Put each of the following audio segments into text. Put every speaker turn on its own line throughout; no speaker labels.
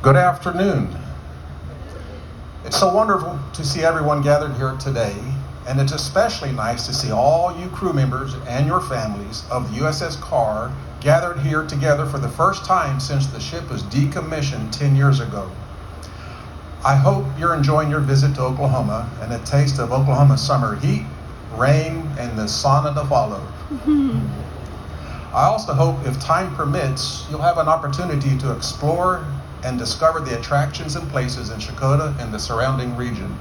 Good afternoon. It's so wonderful to see everyone gathered here today, and it's especially nice to see all you crew members and your families of the USS Carr gathered here together for the first time since the ship was decommissioned 10 years ago. I hope you're enjoying your visit to Oklahoma and a taste of Oklahoma's summer heat, rain, and the sauna to follow. I also hope, if time permits, you'll have an opportunity to explore and discover the attractions and places in Checotah and the surrounding region.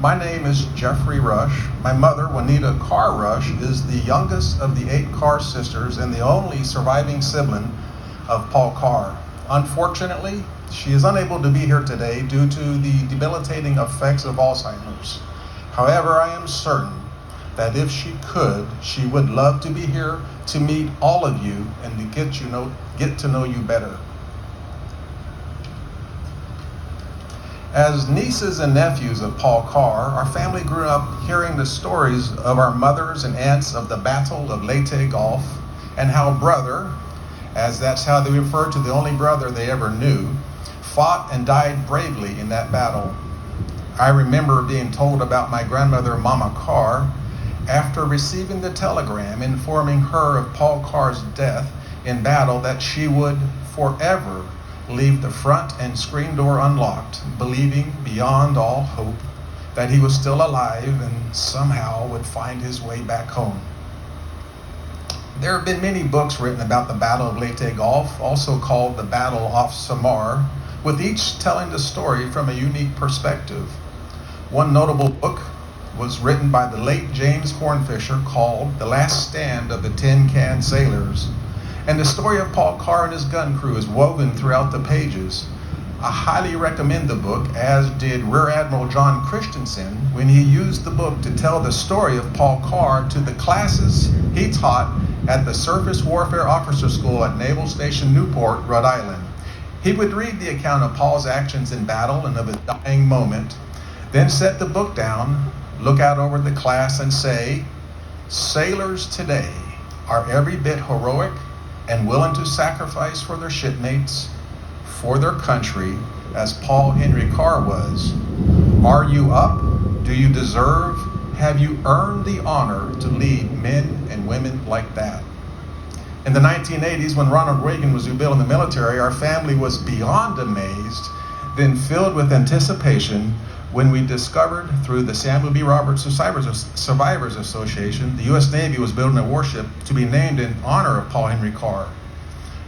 My name is Jeffrey Rush. My mother, Juanita Carr Rush, is the youngest of the 8 Carr sisters and the only surviving sibling of Paul Carr. Unfortunately, she is unable to be here today due to the debilitating effects of Alzheimer's. However, I am certain that if she could, she would love to be here to meet all of you and to get to know you better. As nieces and nephews of Paul Carr, our family grew up hearing the stories of our mothers and aunts of the Battle of Leyte Gulf and how brother, as that's how they referred to the only brother they ever knew, fought and died bravely in that battle. I remember being told about my grandmother, Mama Carr, after receiving the telegram informing her of Paul Carr's death in battle, that she would forever leave the front and screen door unlocked, believing beyond all hope that he was still alive and somehow would find his way back home. There have been many books written about the Battle of Leyte Gulf, also called the Battle off Samar, with each telling the story from a unique perspective. One notable book was written by the late James Hornfisher called The Last Stand of the Tin Can Sailors. And the story of Paul Carr and his gun crew is woven throughout the pages. I highly recommend the book, as did Rear Admiral John Christensen when he used the book to tell the story of Paul Carr to the classes he taught at the Surface Warfare Officer School at Naval Station Newport, Rhode Island. He would read the account of Paul's actions in battle and of his dying moment, then set the book down, look out over the class and say, "Sailors today are every bit heroic and willing to sacrifice for their shipmates, for their country, as Paul Henry Carr was. Are you up? Do you deserve? Have you earned the honor to lead men and women like that?" In the 1980s, when Ronald Reagan was rebuilding the military, our family was beyond amazed, then filled with anticipation, when we discovered through the Samuel B. Roberts Survivors Association, the U.S. Navy was building a warship to be named in honor of Paul Henry Carr.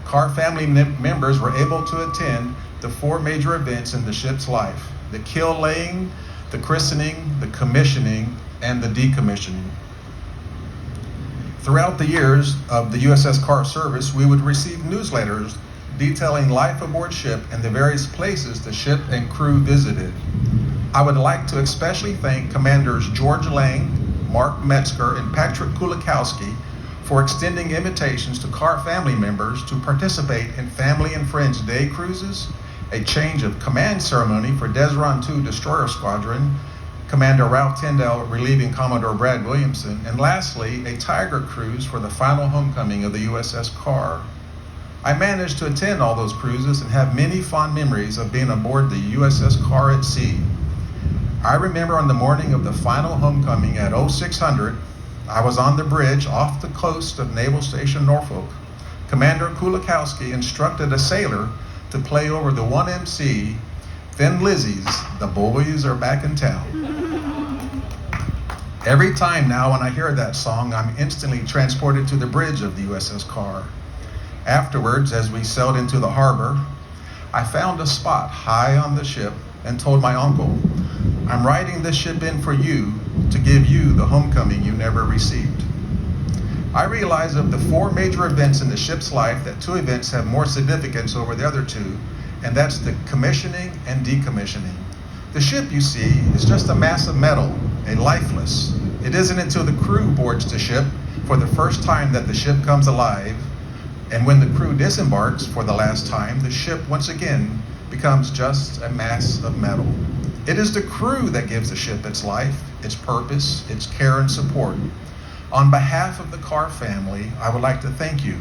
Carr family members were able to attend the 4 major events in the ship's life: the keel laying, the christening, the commissioning, and the decommissioning. Throughout the years of the USS Carr service, we would receive newsletters detailing life aboard ship and the various places the ship and crew visited. I would like to especially thank Commanders George Lang, Mark Metzger, and Patrick Kulikowski for extending invitations to Carr family members to participate in Family and Friends Day cruises, a change of command ceremony for Desron II Destroyer Squadron, Commander Ralph Tyndall relieving Commodore Brad Williamson, and lastly, a Tiger cruise for the final homecoming of the USS Carr. I managed to attend all those cruises and have many fond memories of being aboard the USS Carr at sea. I remember on the morning of the final homecoming at 0600, I was on the bridge off the coast of Naval Station Norfolk. Commander Kulikowski instructed a sailor to play over the 1MC, Thin Lizzy's "The Boys Are Back in Town." Every time now when I hear that song, I'm instantly transported to the bridge of the USS Carr. Afterwards, as we sailed into the harbor, I found a spot high on the ship and told my uncle, "I'm riding this ship in for you to give you the homecoming you never received." I realized of the 4 major events in the ship's life that 2 events have more significance over the other 2, and that's the commissioning and decommissioning. The ship, you see, is just a mass of metal, a lifeless. It isn't until the crew boards the ship for the first time that the ship comes alive, and when the crew disembarks for the last time, the ship once again becomes just a mass of metal. It is the crew that gives the ship its life, its purpose, its care and support. On behalf of the Carr family, I would like to thank you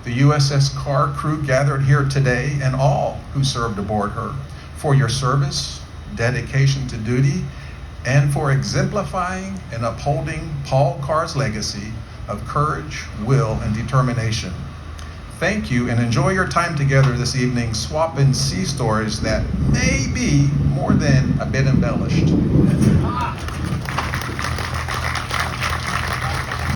the USS CARR crew gathered here today, and all who served aboard her, for your service, dedication to duty, and for exemplifying and upholding Paul Carr's legacy of courage, will, and determination. Thank you, and enjoy your time together this evening, swapping sea stories that may be more than a bit embellished.